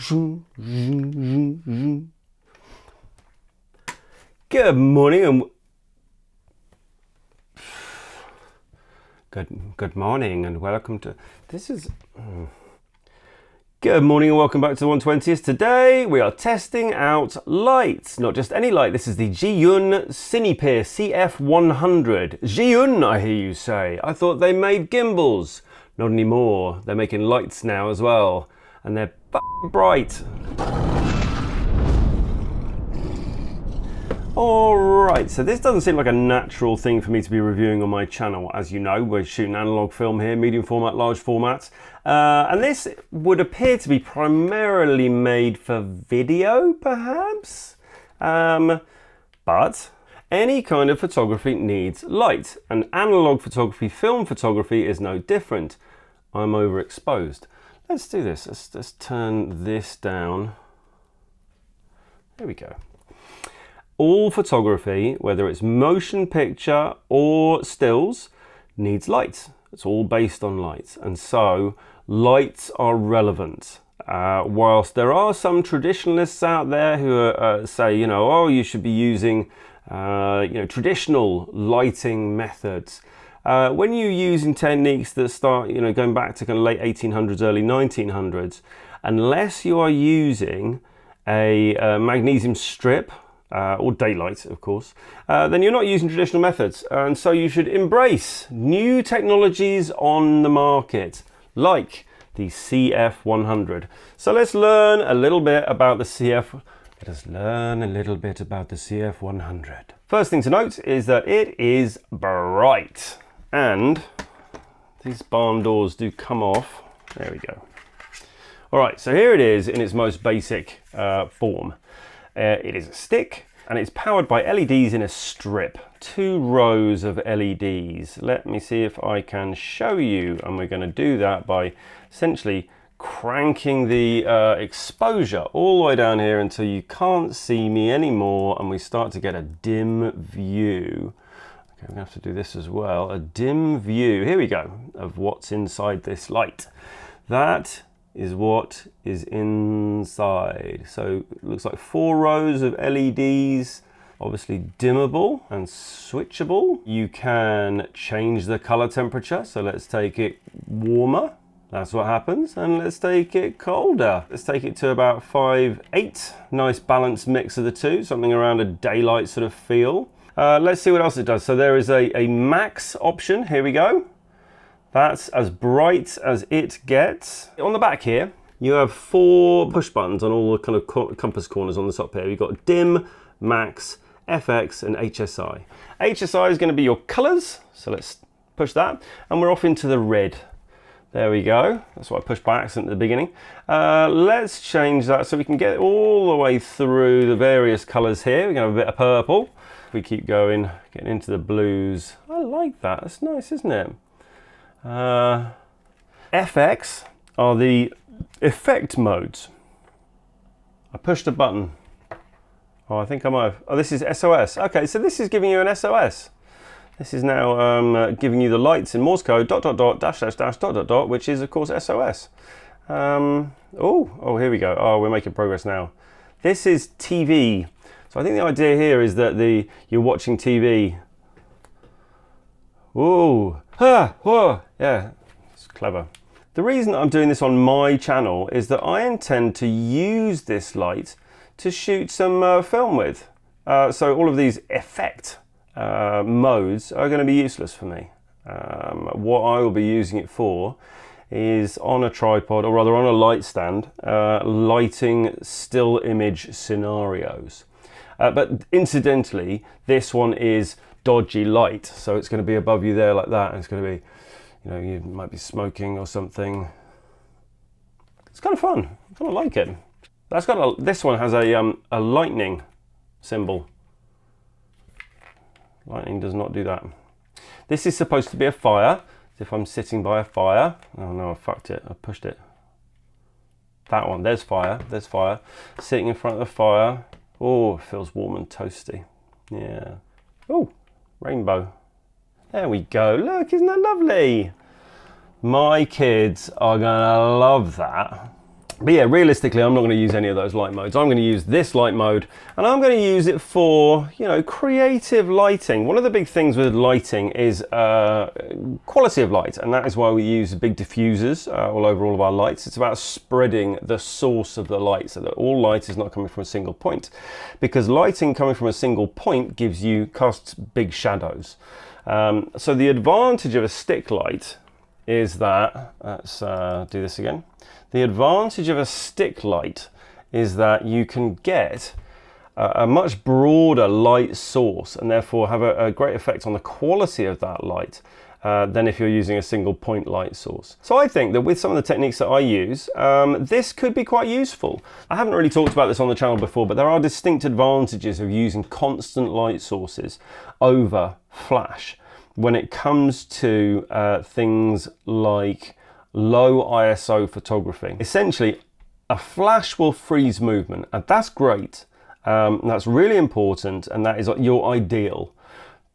Good morning and good morning and welcome to Good morning and welcome back to the 120th. Today we are testing out lights. Not just any light, this is the Zhiyun Cinepeer CF100. Zhiyun, I hear you say. I thought they made gimbals. Not anymore. They're making lights now as well. And they're bright. Alright, so this doesn't seem like a natural thing for me to be reviewing on my channel. As you know, we're shooting analog film here, medium format, large format. And this would appear to be primarily made for video, perhaps? But any kind of photography needs light. And analog photography, film photography is no different. I'm overexposed. Let's do this. Let's turn this down. There we go. All photography, whether it's motion picture or stills, needs light. It's all based on light. And so lights are relevant. Whilst there are some traditionalists out there who say, you should be using traditional lighting methods. When you're using techniques that start, going back to kind of late 1800s, early 1900s, unless you are using a magnesium strip, or daylight, of course, then you're not using traditional methods. And so you should embrace new technologies on the market, like the CF100. So let's learn a little bit about the CF100. First thing to note is that it is bright. And these barn doors do come off. There we go. All right, so here it is in its most basic form. It is a stick and it's powered by LEDs in a strip, 2 rows of LEDs. Let me see if I can show you, and we're going to do that by essentially cranking the exposure all the way down here until you can't see me anymore and we start to get a dim view. Okay, we're going to have to do this as well, a dim view, here we go, of what's inside this light. That is what is inside. So it looks like 4 rows of LEDs, obviously dimmable and switchable. You can change the color temperature. So let's take it warmer. That's what happens. And let's take it colder. Let's take it to about 5-8. Nice balanced mix of the two, something around a daylight sort of feel. Let's see what else it does. So there is a max option. Here we go. That's as bright as it gets. On the back here, you have 4 push buttons on all the kind of compass corners on the top here. You've got dim, max, FX, and HSI. HSI is going to be your colors. So let's push that. And we're off into the red. There we go. That's what I pushed by accident at the beginning. Let's change that so we can get all the way through the various colors here. We're going to have a bit of purple. If we keep going, getting into the blues. I like that. That's nice, isn't it? FX are the effect modes. I pushed a button. Oh, I think I might have. Oh, this is SOS. Okay, so this is giving you an SOS. This is now giving you the lights in Morse code, ... .. which is of course SOS. Oh, here we go. Oh, we're making progress now. This is TV. So I think the idea here is that you're watching TV. Ooh. Whoa, yeah, it's clever. The reason I'm doing this on my channel is that I intend to use this light to shoot some film with. So all of these effect modes are going to be useless for me. What I will be using it for is on a tripod, or rather on a light stand, lighting still image scenarios. But incidentally, this one is dodgy light, so it's going to be above you there like that, and it's going to be, you might be smoking or something. It's kind of fun. I kind of like it. This one has a lightning symbol. Lightning does not do that. This is supposed to be a fire. As if I'm sitting by a fire. Oh no, I fucked it. I pushed it. That one. There's fire. There's fire. Sitting in front of the fire. Oh, it feels warm and toasty. Yeah. Oh, rainbow. There we go. Look, isn't that lovely? My kids are gonna love that. But yeah, realistically, I'm not going to use any of those light modes. I'm going to use this light mode, and I'm going to use it for, you know, creative lighting. One of the big things with lighting is quality of light, and that is why we use big diffusers all over all of our lights. It's about spreading the source of the light so that all light is not coming from a single point, because lighting coming from a single point casts big shadows. So the advantage of a stick light is that, let's do this again. The advantage of a stick light is that you can get a much broader light source and therefore have a great effect on the quality of that light than if you're using a single point light source. So I think that with some of the techniques that I use, this could be quite useful. I haven't really talked about this on the channel before, but there are distinct advantages of using constant light sources over flash when it comes to things like low ISO photography. Essentially, a flash will freeze movement, and that's great. That's really important, and that is your ideal.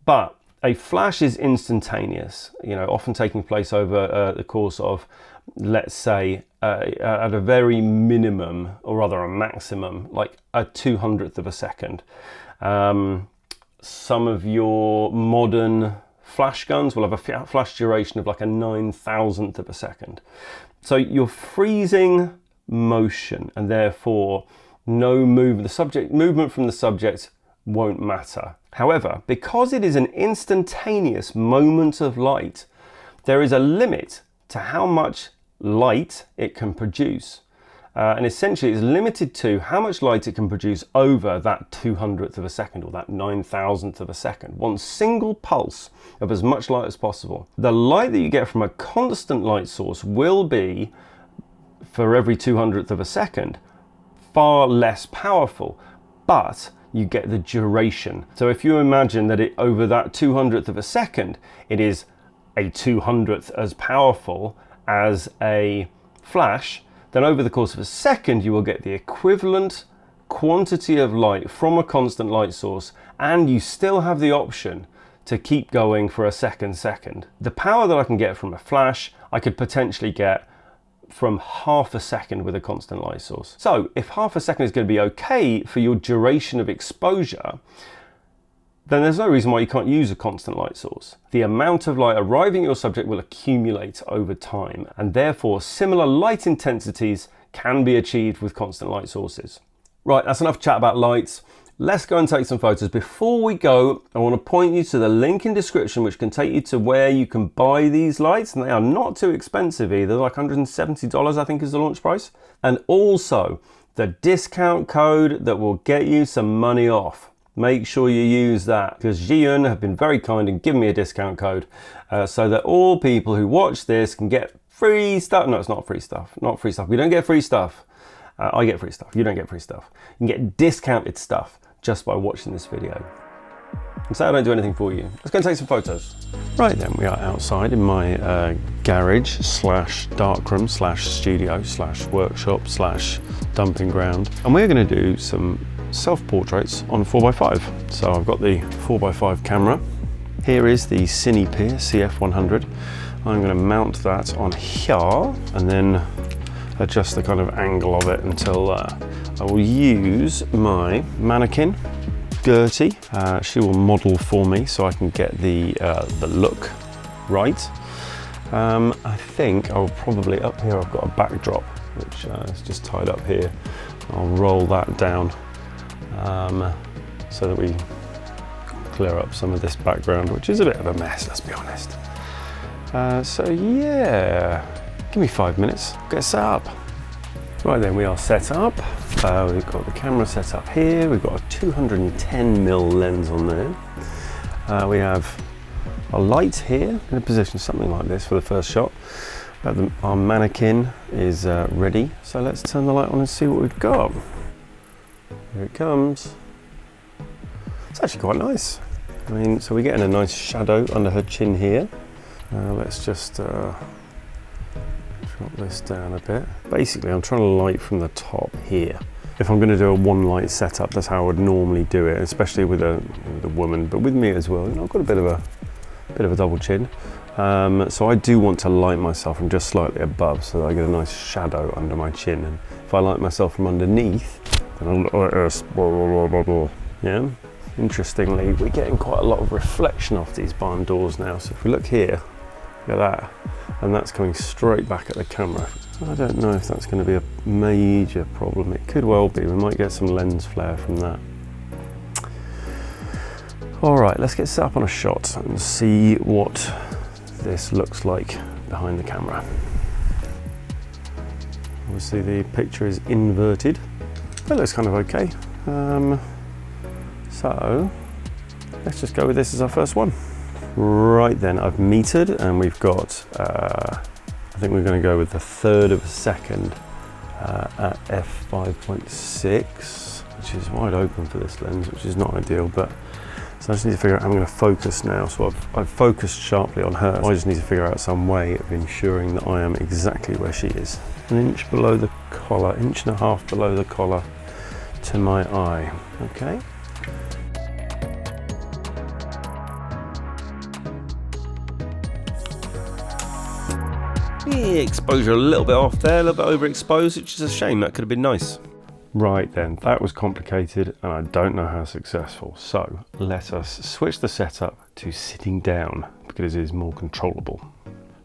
But a flash is instantaneous, you know, often taking place over the course of, let's say, at a very minimum, or rather a maximum, like a 200th of a second. Some of your modern flash guns will have a flash duration of like a 9,000th of a second. So you're freezing motion, and therefore no movement from the subject won't matter. However, because it is an instantaneous moment of light, there is a limit to how much light it can produce. And essentially it's limited to how much light it can produce over that 200th of a second, or that 9,000th of a second. One single pulse of as much light as possible. The light that you get from a constant light source will be, for every 200th of a second, far less powerful, but you get the duration. So if you imagine that over that 200th of a second, it is a 200th as powerful as a flash, then over the course of a second, you will get the equivalent quantity of light from a constant light source, and you still have the option to keep going for a second. The power that I can get from a flash, I could potentially get from half a second with a constant light source. So if half a second is going to be okay for your duration of exposure, then there's no reason why you can't use a constant light source. The amount of light arriving at your subject will accumulate over time, and therefore similar light intensities can be achieved with constant light sources. Right, that's enough chat about lights. Let's go and take some photos. Before we go, I want to point you to the link in description, which can take you to where you can buy these lights, and they are not too expensive either, like $170 I think is the launch price. And also the discount code that will get you some money off. Make sure you use that, because Zhiyun have been very kind and given me a discount code so that all people who watch this can get free stuff. No, it's not free stuff. Not free stuff. We don't get free stuff. I get free stuff. You don't get free stuff. You can get discounted stuff just by watching this video. And say I don't do anything for you. Let's go and take some photos. Right then, we are outside in my garage slash darkroom slash studio slash workshop slash dumping ground. And we're going to do some self-portraits on 4x5. So I've got the 4x5 camera. Here is the Cinepeer CF100. I'm going to mount that on here and then adjust the kind of angle of it until I will use my mannequin, Gertie. She will model for me so I can get the look right. I think I'll probably, up here I've got a backdrop which is just tied up here. I'll roll that down so that we clear up some of this background, which is a bit of a mess, let's be honest. So yeah, give me 5 minutes, get set up. Right then, we are set up. We've got the camera set up here. We've got a 210mm lens on there. We have a light here in a position something like this for the first shot. Our mannequin is ready. So let's turn the light on and see what we've got. Here it comes. It's actually quite nice. I mean, so we're getting a nice shadow under her chin here. Let's just drop this down a bit. Basically, I'm trying to light from the top here. If I'm going to do a one light setup, that's how I would normally do it, especially with a woman, but with me as well. You know, I've got a bit of a double chin. So I do want to light myself from just slightly above so that I get a nice shadow under my chin. And if I light myself from underneath, then I'll look like this. Yeah. Interestingly, we're getting quite a lot of reflection off these barn doors now. So if we look here, look at that, and that's coming straight back at the camera. I don't know if that's going to be a major problem. It could well be. We might get some lens flare from that. All right, let's get set up on a shot and see what this looks like behind the camera. Obviously the picture is inverted. That looks kind of okay. So let's just go with this as our first one. Right then, I've metered and we've got, I think we're going to go with the 1/3 of a second at f5.6, which is wide open for this lens, which is not ideal, but so I just need to figure out how I'm going to focus now. So I've focused sharply on her. I just need to figure out some way of ensuring that I am exactly where she is. 1 inch below the collar, 1.5 inches below the collar to my eye, okay? Yeah, exposure a little bit off there, a little bit overexposed, which is a shame. That could have been nice. Right then, that was complicated and I don't know how successful. So let us switch the setup to sitting down because it is more controllable.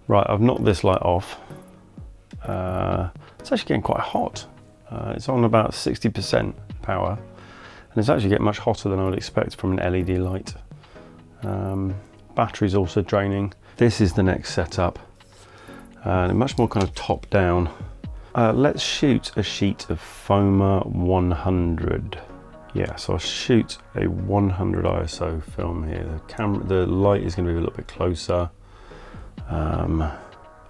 Right, I've knocked this light off. It's actually getting quite hot. It's on about 60% power and it's actually getting much hotter than I would expect from an LED light. Battery's also draining. This is the next setup. Much more kind of top down. Let's shoot a sheet of Foma 100. Yeah, so I'll shoot a 100 ISO film here. The light is going to be a little bit closer. All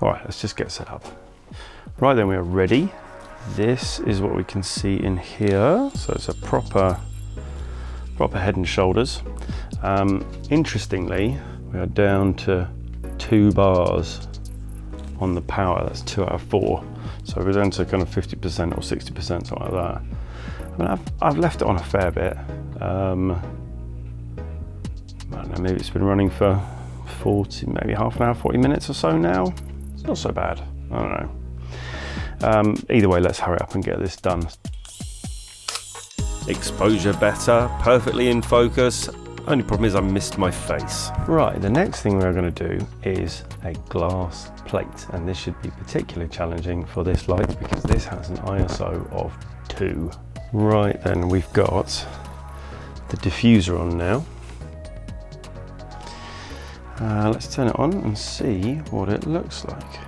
right, let's just get set up. Right then, we are ready. This is what we can see in here. So it's a proper head and shoulders. Interestingly, we are down to 2 bars on the power. That's 2 out of 4. So we're down to kind of 50% or 60%, something like that. I mean, I've left it on a fair bit. I don't know, maybe it's been running for 40, maybe half an hour, 40 minutes or so now. It's not so bad, I don't know. Either way, let's hurry up and get this done. Exposure better, perfectly in focus. Only problem is I missed my face. Right, the next thing we're going to do is a glass plate, and this should be particularly challenging for this light because this has an ISO of 2. Right then, we've got the diffuser on now. Let's turn it on and see what it looks like.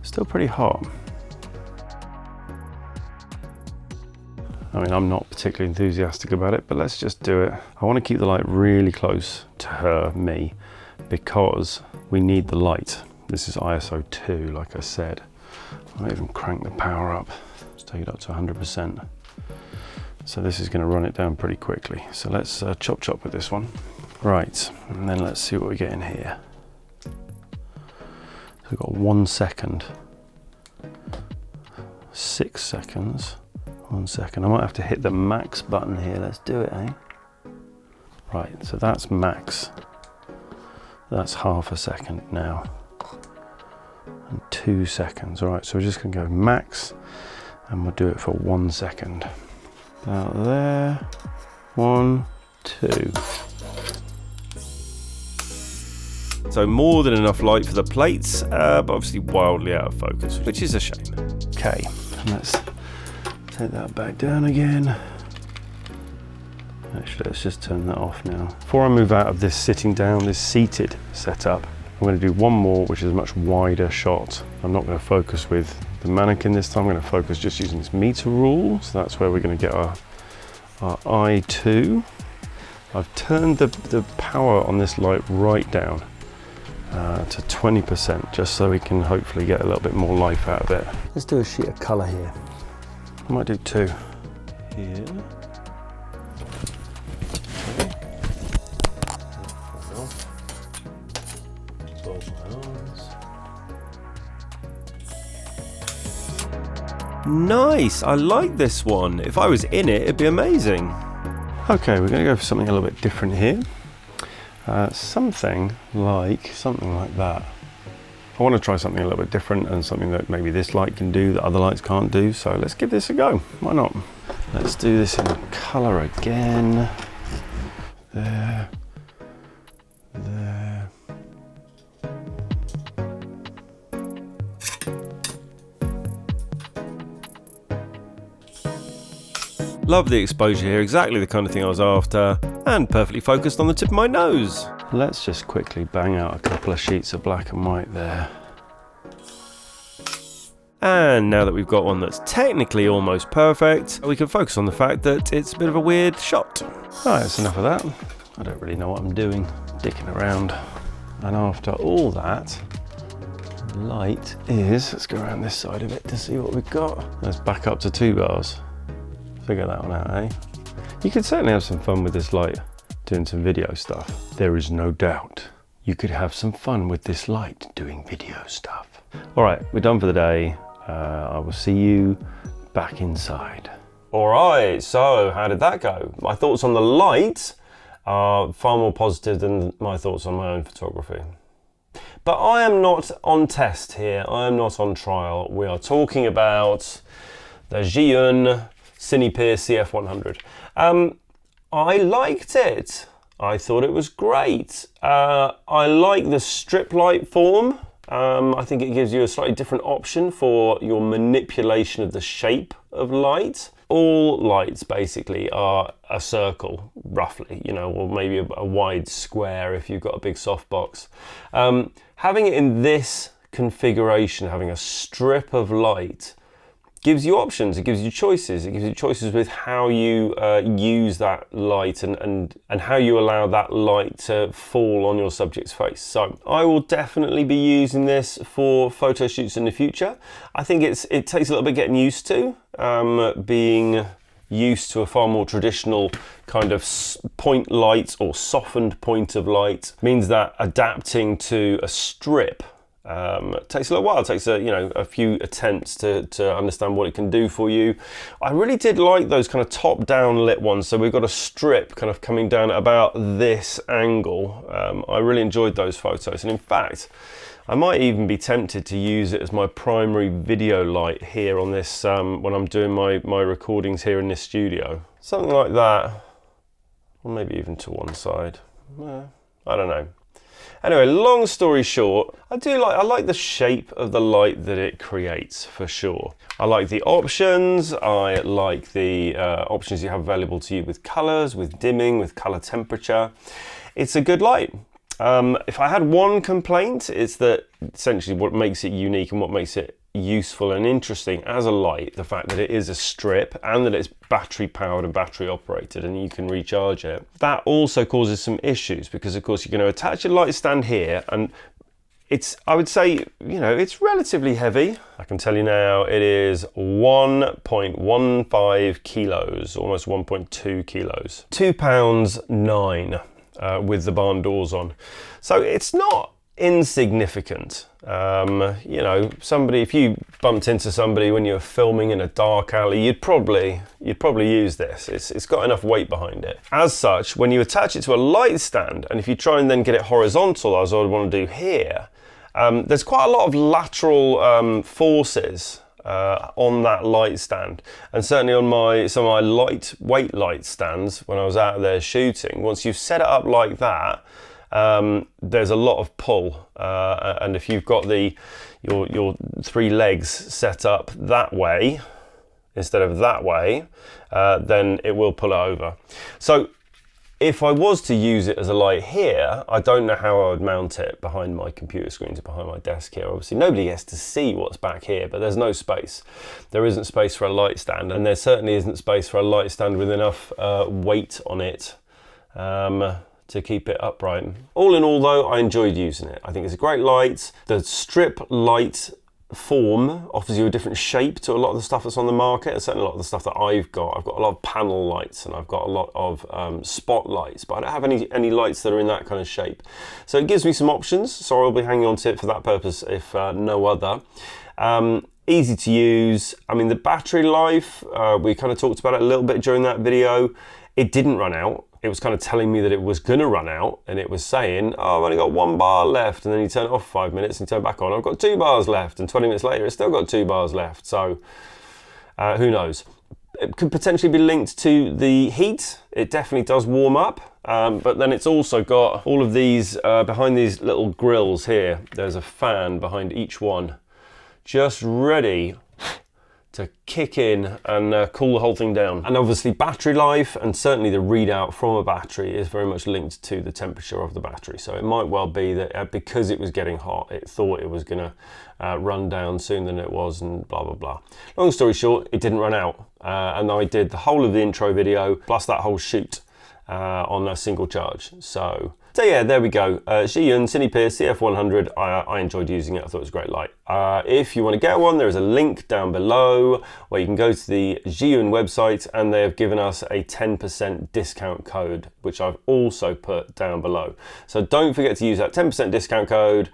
Still pretty hot. I mean, I'm not particularly enthusiastic about it, but let's just do it. I want to keep the light really close to me, because we need the light. This is ISO 2, like I said. I might even crank the power up. Let's take it up to 100%. So this is going to run it down pretty quickly. So let's chop with this one. Right, and then let's see what we get in here. So we've got 1 second, 6 seconds. 1 second. I might have to hit the max button here. Let's do it, eh? Right, so that's max. That's half a second now. And 2 seconds. All right, so we're just going to go max and we'll do it for 1 second. About there. 1, 2. So more than enough light for the plates, but obviously wildly out of focus, which is a shame. Okay, let's take that back down again. Actually, let's just turn that off now. Before I move out of this sitting down, this seated setup, I'm going to do one more, which is a much wider shot. I'm not going to focus with the mannequin this time. I'm going to focus just using this meter rule. So that's where we're going to get our I2. I've turned the power on this light right down to 20%, just so we can hopefully get a little bit more life out of it. Let's do a sheet of colour here. I might do 2 here. Nice, I like this one. If I was in it, it'd be amazing. Okay, we're going to go for something a little bit different here. something like that. I want to try something a little bit different and something that maybe this light can do that other lights can't do. So let's give this a go. Why not? Let's do this in color again. There. There. Love the exposure here, exactly the kind of thing I was after, and perfectly focused on the tip of my nose. Let's just quickly bang out a couple of sheets of black and white there. And now that we've got one that's technically almost perfect, we can focus on the fact that it's a bit of a weird shot. Right, that's enough of that. I don't really know what I'm doing, dicking around. And after all that, light is, let's go around this side of it to see what we've got. Let's back up to 2 bars. Figure that one out, eh? You could certainly have some fun with this light, doing some video stuff. There is no doubt you could have some fun with this light doing video stuff. All right, we're done for the day. I will see you back inside. All right, so how did that go? My thoughts on the light are far more positive than my thoughts on my own photography. But I am not on test here. I am not on trial. We are talking about the Zhiyun Cinepeer CF100. I liked it. I thought it was great. I like the strip light form. I think it gives you a slightly different option for your manipulation of the shape of light. All lights basically are a circle, roughly, you know, or maybe a wide square if you've got a big softbox. Having it in this configuration, having a strip of light, gives you options, it gives you choices. It gives you choices with how you use that light and how you allow that light to fall on your subject's face. So I will definitely be using this for photo shoots in the future. I think it takes a little bit getting used to, being used to a far more traditional kind of point light or softened point of light means that adapting to a strip takes a little while. It takes a few attempts to understand what it can do for you. I really did like those kind of top down lit ones. So we've got a strip kind of coming down at about this angle. I really enjoyed those photos, and in fact I might even be tempted to use it as my primary video light here on this when I'm doing my recordings here in this studio. Something like that, or maybe even to one side. I don't know. Anyway, long story short, I like the shape of the light that it creates, for sure. I like the options. I like the options you have available to you with colors, with dimming, with color temperature. It's a good light. If I had one complaint, it's that essentially what makes it unique and what makes it useful and interesting as a light, the fact that it is a strip and that it's battery powered and battery operated and you can recharge it. That also causes some issues because of course you're going to attach your light stand here, and I would say, it's relatively heavy. I can tell you now it is 1.15 kilos, almost 1.2 kilos. 2 pounds 9 with the barn doors on. So it's not insignificant. If you bumped into somebody when you were filming in a dark alley, you'd probably use this. It's got enough weight behind it. As such, when you attach it to a light stand, and if you try and then get it horizontal, as I would want to do here, there's quite a lot of lateral forces on that light stand, and certainly on some of my lightweight light stands when I was out there shooting. Once you've set it up like that, there's a lot of pull, and if you've got your 3 legs set up that way instead of that way, then it will pull it over. So if I was to use it as a light here, I don't know how I would mount it behind my computer screens, behind my desk here. Obviously nobody gets to see what's back here, but there's no space. There isn't space for a light stand, and there certainly isn't space for a light stand with enough weight on it to keep it upright. All in all though, I enjoyed using it. I think it's a great light. The strip light form offers you a different shape to a lot of the stuff that's on the market, and certainly a lot of the stuff that I've got. I've got a lot of panel lights and I've got a lot of spotlights, but I don't have any lights that are in that kind of shape. So it gives me some options, so I'll be hanging on to it for that purpose if no other. Easy to use. I mean, the battery life, we kind of talked about it a little bit during that video. It didn't run out. it was kind of telling me that it was going to run out, and it was saying, oh, I've only got 1 bar left, and then you turn it off for 5 minutes and turn it back on, I've got 2 bars left, and 20 minutes later it's still got 2 bars left. So who knows? It could potentially be linked to the heat. It definitely does warm up, but then it's also got all of these, behind these little grills here, there's a fan behind each one, just ready to kick in and cool the whole thing down. And obviously battery life, and certainly the readout from a battery, is very much linked to the temperature of the battery. So it might well be that because it was getting hot, it thought it was gonna run down sooner than it was, and blah, blah, blah. Long story short, it didn't run out. And I did the whole of the intro video, plus that whole shoot on a single charge. So yeah, there we go. Zhiyun Cinepeer CF100. I enjoyed using it. I thought it was a great light. If you want to get one, there is a link down below where you can go to the Zhiyun website, and they have given us a 10% discount code, which I've also put down below. So don't forget to use that 10% discount code.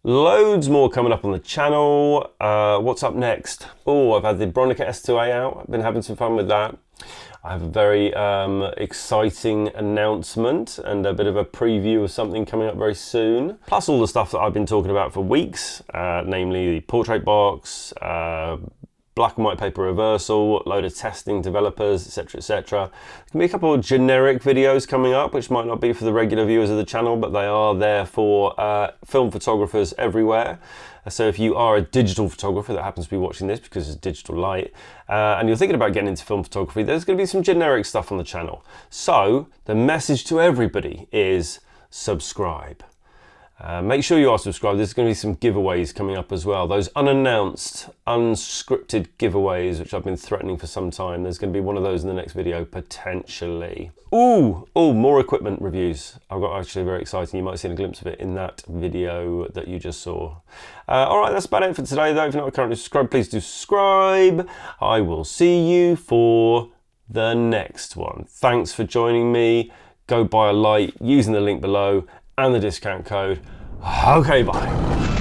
Loads more coming up on the channel. What's up next? Oh, I've had the Bronica S2A out. I've been having some fun with that. I have a very exciting announcement and a bit of a preview of something coming up very soon. Plus all the stuff that I've been talking about for weeks, namely the portrait box, black and white paper reversal, load of testing developers, etc, etc. There's gonna be a couple of generic videos coming up, which might not be for the regular viewers of the channel, but they are there for film photographers everywhere. So if you are a digital photographer that happens to be watching this because it's digital light, and you're thinking about getting into film photography, there's going to be some generic stuff on the channel. So the message to everybody is subscribe. Make sure you are subscribed. There's going to be some giveaways coming up as well. Those unannounced, unscripted giveaways, which I've been threatening for some time. There's going to be one of those in the next video, potentially. Ooh, more equipment reviews. I've got actually very exciting. You might have seen a glimpse of it in that video that you just saw. All right, that's about it for today, though. If you're not currently subscribed, please do subscribe. I will see you for the next one. Thanks for joining me. Go buy a light using the link below and the discount code. Okay, bye.